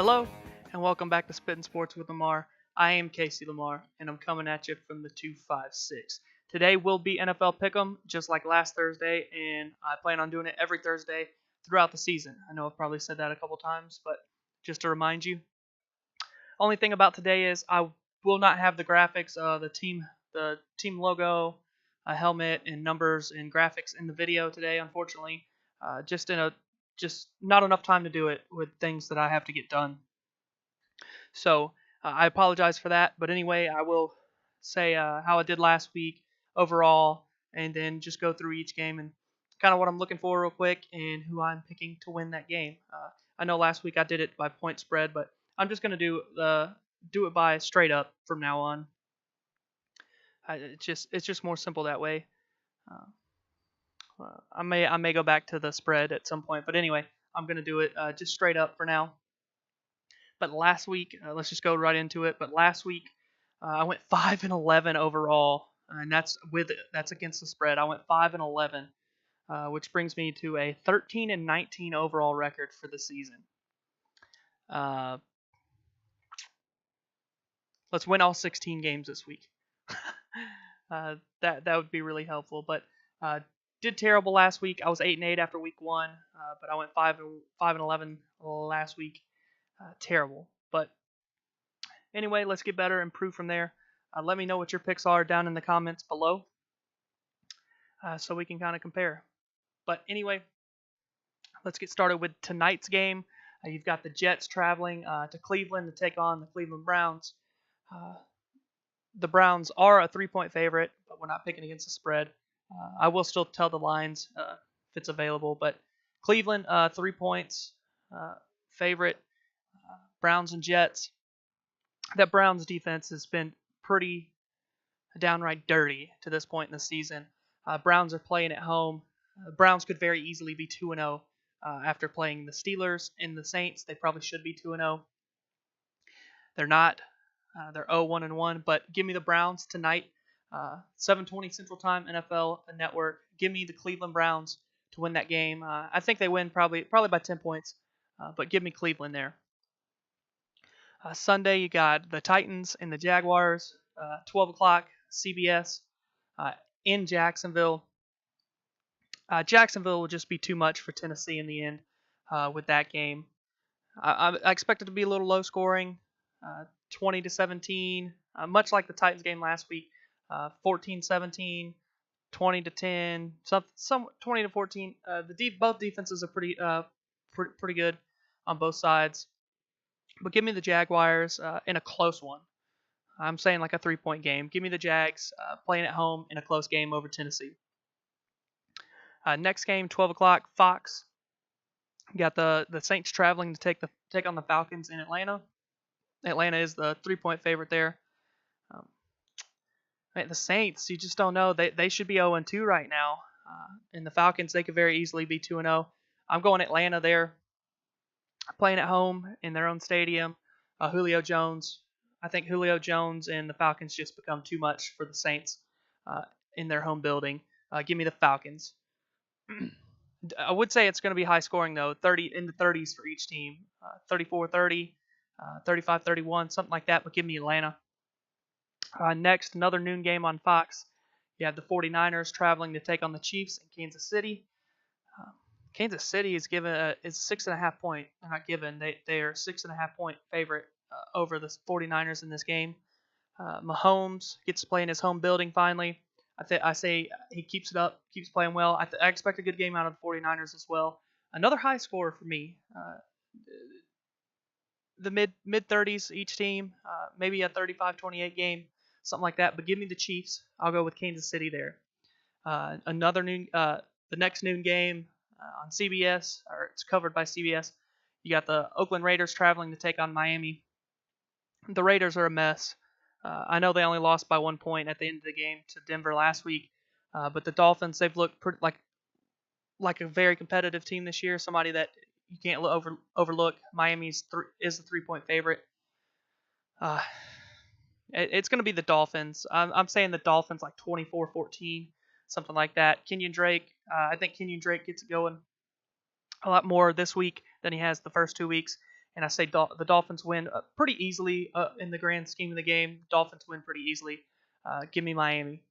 Hello, and welcome back to Spittin Sports with Lamar. I am Casey Lamar, and I'm coming at you from the 256. Today will be NFL Pick'em, just like last Thursday, and I plan on doing it every Thursday throughout the season. I know I've probably said that a couple times, but just to remind you. Only thing about today is I will not have the graphics, the team logo, a helmet, and numbers and graphics in the video today. Unfortunately, just not enough time to do it with things that I have to get done. So I apologize for that. But anyway, I will say how I did last week overall, and then just go through each game and kind of what I'm looking for real quick and who I'm picking to win that game. I know last week I did it by point spread, but I'm just gonna do it by straight up from now on. It's just more simple that way. I may go back to the spread at some point, but anyway, I'm gonna do it just straight up for now. But last week, let's just go right into it. But last week, I went 5-11 overall, and that's against the spread. I went 5-11, which brings me to a 13-19 overall record for the season. Let's win all 16 games this week. That would be really helpful. But did terrible last week. I was 8-8 after week 1, but I went 5-11 last week. Terrible. But anyway, let's get better, improve from there. Let me know what your picks are down in the comments below, so we can kind of compare. But anyway, let's get started with tonight's game. You've got the Jets traveling to Cleveland to take on the Cleveland Browns. The Browns are a 3-point favorite, but we're not picking against the spread. I will still tell the lines if it's available, but Cleveland 3 points favorite. Browns and Jets. That Browns defense has been pretty downright dirty to this point in the season. Browns are playing at home. Browns could very easily be 2-0 after playing the Steelers and the Saints. They probably should be 2-0. They're not. They're 0-1-1. But give me the Browns tonight. 7:20 Central Time, NFL Network. Give me the Cleveland Browns to win that game. I think they win probably by 10 points. But give me Cleveland there. Sunday, you got the Titans and the Jaguars, 12 o'clock, CBS, in Jacksonville. Jacksonville will just be too much for Tennessee in the end with that game. I expect it to be a little low scoring, 20-17, much like the Titans game last week, 14-17, 20-10, some 20-14. Both defenses are pretty good on both sides. But give me the Jaguars in a close one. I'm saying like a 3-point game. Give me the Jags playing at home in a close game over Tennessee. Next game, 12 o'clock, Fox. You got the Saints traveling to take on the Falcons in Atlanta. Atlanta is the 3-point favorite there. The Saints, you just don't know. They should be 0-2 right now. And the Falcons, they could very easily be 2-0. I'm going Atlanta there. Playing at home in their own stadium. Julio Jones. I think Julio Jones and the Falcons just become too much for the Saints in their home building. Give me the Falcons. I would say it's going to be high scoring, though. 30 in the 30s for each team. 34-30, 35-31, something like that. But give me Atlanta. Next, another noon game on Fox. You have the 49ers traveling to take on the Chiefs in Kansas City. Kansas City is given is 6.5 point. They're not given. They are 6.5 point favorite over the 49ers in this game. Mahomes gets to play in his home building finally. I say he keeps it up, keeps playing well. I expect a good game out of the 49ers as well. Another high score for me. The mid 30s each team, maybe a 35-28 game, something like that. But give me the Chiefs. I'll go with Kansas City there. The next noon game. On CBS, or it's covered by CBS. You got the Oakland Raiders traveling to take on Miami. The Raiders are a mess. I know they only lost by 1 point at the end of the game to Denver last week, but the Dolphins, they've looked pretty, like a very competitive team this year. Somebody that you can't overlook. Miami is the 3-point favorite. It's going to be the Dolphins. I'm saying the Dolphins like 24-14. Something like that. Kenyon Drake, I think Kenyon Drake gets it going a lot more this week than he has the first 2 weeks. and I say the Dolphins win pretty easily in the grand scheme of the game. Dolphins win pretty easily. Give me Miami.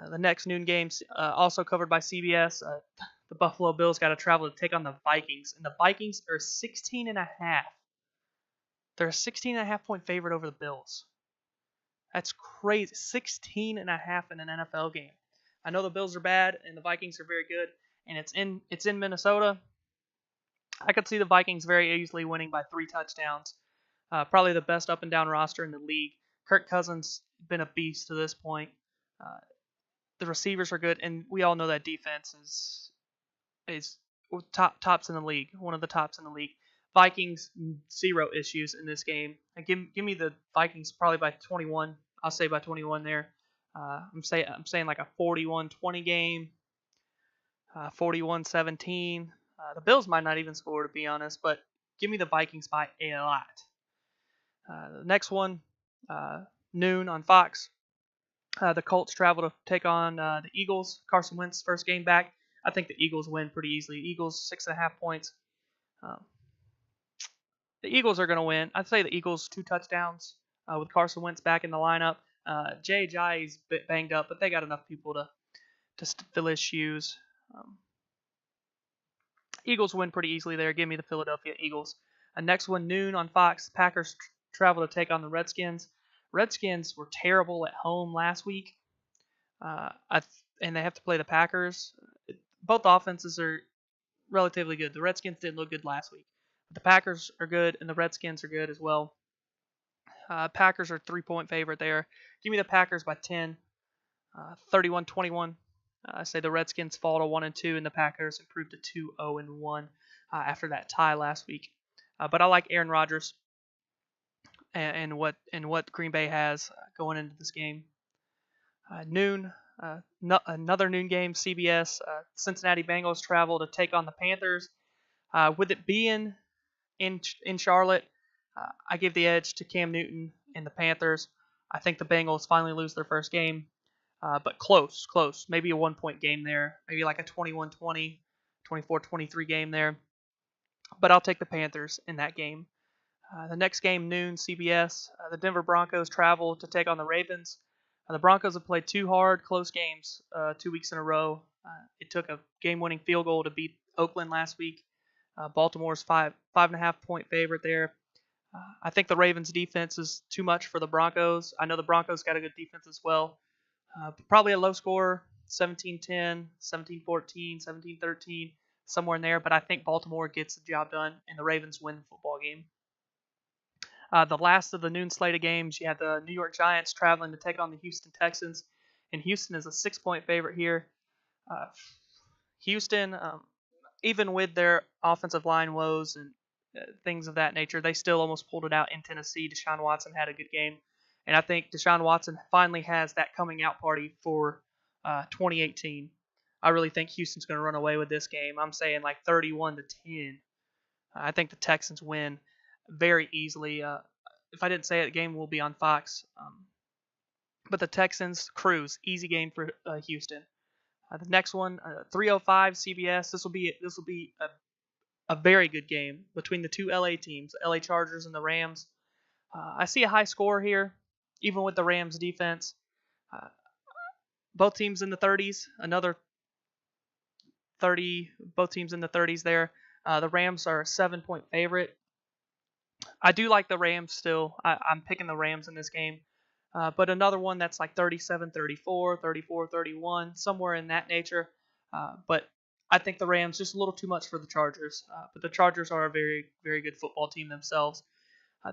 The next noon games, also covered by CBS. The Buffalo Bills got to travel to take on the Vikings, and the Vikings are 16.5. They're a 16.5 point favorite over the Bills. That's crazy. 16.5 in an NFL game. I know the Bills are bad and the Vikings are very good, and it's in Minnesota. I could see the Vikings very easily winning by 3 touchdowns. Probably the best up and down roster in the league. Kirk Cousins been a beast to this point. Uh, the receivers are good, and we all know that defense is tops in the league, one of the tops in the league. Vikings 0 issues in this game. And give me the Vikings probably by 21. I'll say by 21 there. I'm saying like a 41-20 game, 41-17. The Bills might not even score, to be honest, but give me the Vikings by a lot. The next one, noon on Fox. The Colts travel to take on the Eagles. Carson Wentz first game back. I think the Eagles win pretty easily. Eagles 6.5 points. The Eagles are going to win. I'd say the Eagles 2 touchdowns with Carson Wentz back in the lineup. Jay Ajayi's a bit banged up, but they got enough people to fill his shoes. Eagles win pretty easily there. Give me the Philadelphia Eagles. Next one, noon on Fox. Packers travel to take on the Redskins. Redskins were terrible at home last week, and they have to play the Packers. Both offenses are relatively good. The Redskins didn't look good last week. But the Packers are good, and the Redskins are good as well. Packers are 3-point favorite there. Give me the Packers by 10, 31-21. I say the Redskins fall to 1-2, and the Packers improve to 2-0-1 after that tie last week. But I like Aaron Rodgers and what Green Bay has going into this game. Noon, another noon game. CBS. Cincinnati Bengals travel to take on the Panthers. With it being in Charlotte, I give the edge to Cam Newton and the Panthers. I think the Bengals finally lose their first game. But close. Maybe a 1-point game there. Maybe like a 21-20, 24-23 game there. But I'll take the Panthers in that game. The next game, noon, CBS. The Denver Broncos travel to take on the Ravens. The Broncos have played 2 hard, close games 2 weeks in a row. It took a game-winning field goal to beat Oakland last week. Baltimore's 5.5 point favorite there. I think the Ravens' defense is too much for the Broncos. I know the Broncos got a good defense as well. Probably a low score, 17-10, 17-14, 17-13, somewhere in there. But I think Baltimore gets the job done, and the Ravens win the football game. The last of the noon slate of games, you have the New York Giants traveling to take on the Houston Texans. And Houston is a 6-point favorite here. Houston, even with their offensive line woes and things of that nature, they still almost pulled it out in Tennessee. Deshaun Watson had a good game. And I think Deshaun Watson finally has that coming out party for 2018. I really think Houston's going to run away with this game. I'm saying like 31-10. I think the Texans win very easily. If I didn't say it, the game will be on Fox. But the Texans cruise, easy game for Houston. The next one, 3:05 CBS. This will be a very good game between the 2 LA teams, the LA Chargers and the Rams. I see a high score here, even with the Rams defense. Both teams in the 30s. Another 30. Both teams in the 30s there. The Rams are a 7-point favorite. I do like the Rams still. I'm picking the Rams in this game. But another one that's like 37-34, 34-31, somewhere in that nature. But I think the Rams just a little too much for the Chargers. But the Chargers are a very, very good football team themselves.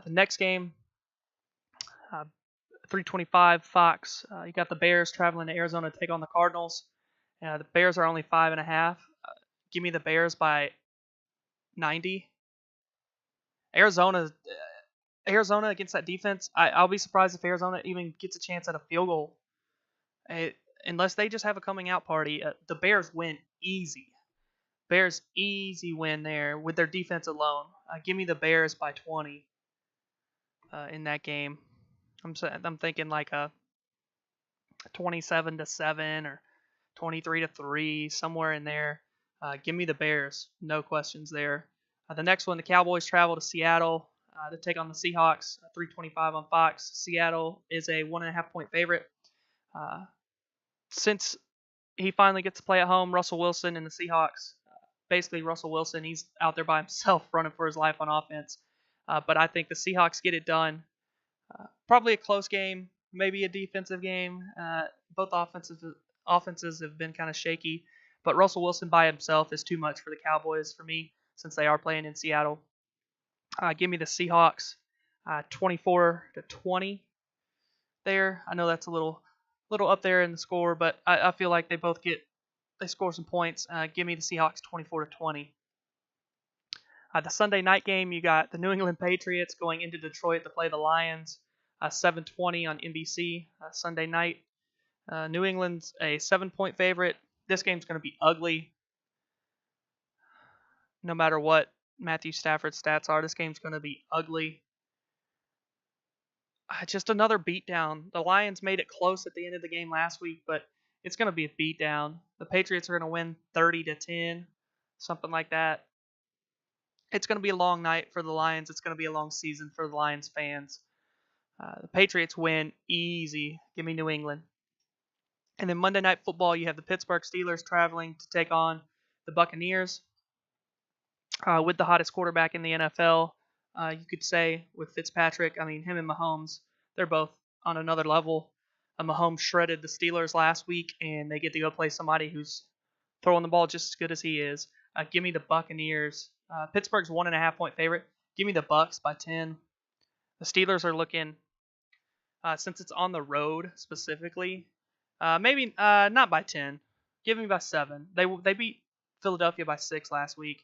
The next game, 3:25 Fox. You got the Bears traveling to Arizona to take on the Cardinals. The Bears are only 5.5. Give me the Bears by 90. Arizona against that defense, I'll be surprised if Arizona even gets a chance at a field goal. Unless they just have a coming out party. The Bears win easy. Bears easy win there with their defense alone. Give me the Bears by 20 in that game. I'm thinking like a 27-7 or 23-3, somewhere in there. Give me the Bears, no questions there. The next one, the Cowboys travel to Seattle to take on the Seahawks. 3:25 on Fox. Seattle is a 1.5-point favorite. Since he finally gets to play at home, Russell Wilson and the Seahawks. Basically, Russell Wilson, he's out there by himself running for his life on offense. But I think the Seahawks get it done. Probably a close game, maybe a defensive game. Both offenses have been kind of shaky, but Russell Wilson by himself is too much for the Cowboys for me since they are playing in Seattle. Give me the Seahawks, 24-20. There, I know that's a little up there in the score, but I feel like they score some points. Give me the Seahawks 24-20. The Sunday night game, you got the New England Patriots going into Detroit to play the Lions. 7:20 on NBC Sunday night. New England's a 7-point favorite. This game's going to be ugly. No matter what Matthew Stafford's stats are, this game's going to be ugly. Just another beatdown. The Lions made it close at the end of the game last week, but it's going to be a beatdown. The Patriots are going to win 30-10, something like that. It's going to be a long night for the Lions. It's going to be a long season for the Lions fans. The Patriots win easy. Give me New England. And then Monday Night Football, you have the Pittsburgh Steelers traveling to take on the Buccaneers. With the hottest quarterback in the NFL, you could say, with Fitzpatrick. I mean, him and Mahomes, they're both on another level. Mahomes shredded the Steelers last week, and they get to go play somebody who's throwing the ball just as good as he is. Give me the Buccaneers. Pittsburgh's 1.5-point favorite. Give me the Bucs by 10. The Steelers are looking, since it's on the road specifically, maybe not by 10. Give me by 7. They beat Philadelphia by 6 last week.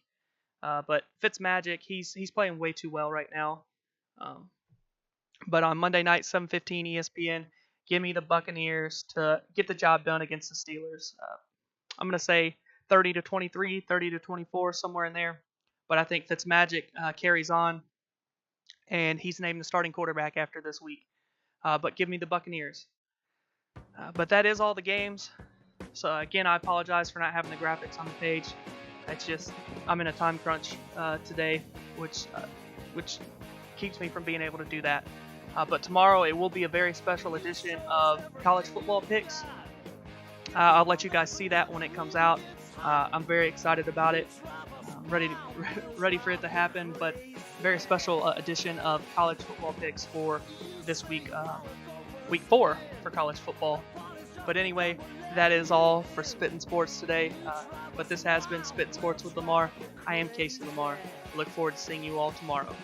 But Fitzmagic, he's playing way too well right now. But on Monday night, 7:15 ESPN, give me the Buccaneers to get the job done against the Steelers. I'm going to say 30-23, 30-24, somewhere in there. But I think Fitzmagic carries on, and he's named the starting quarterback after this week. But give me the Buccaneers. But that is all the games. So again, I apologize for not having the graphics on the page. It's just I'm in a time crunch today, which keeps me from being able to do that. But tomorrow it will be a very special edition of college football picks. I'll let you guys see that when it comes out. I'm very excited about it. I'm ready for it to happen. But very special edition of college football picks for this week, week 4 for college football. But anyway, that is all for Spittin' Sports today. But this has been Spittin' Sports with Lamar. I am Casey Lamar. Look forward to seeing you all tomorrow.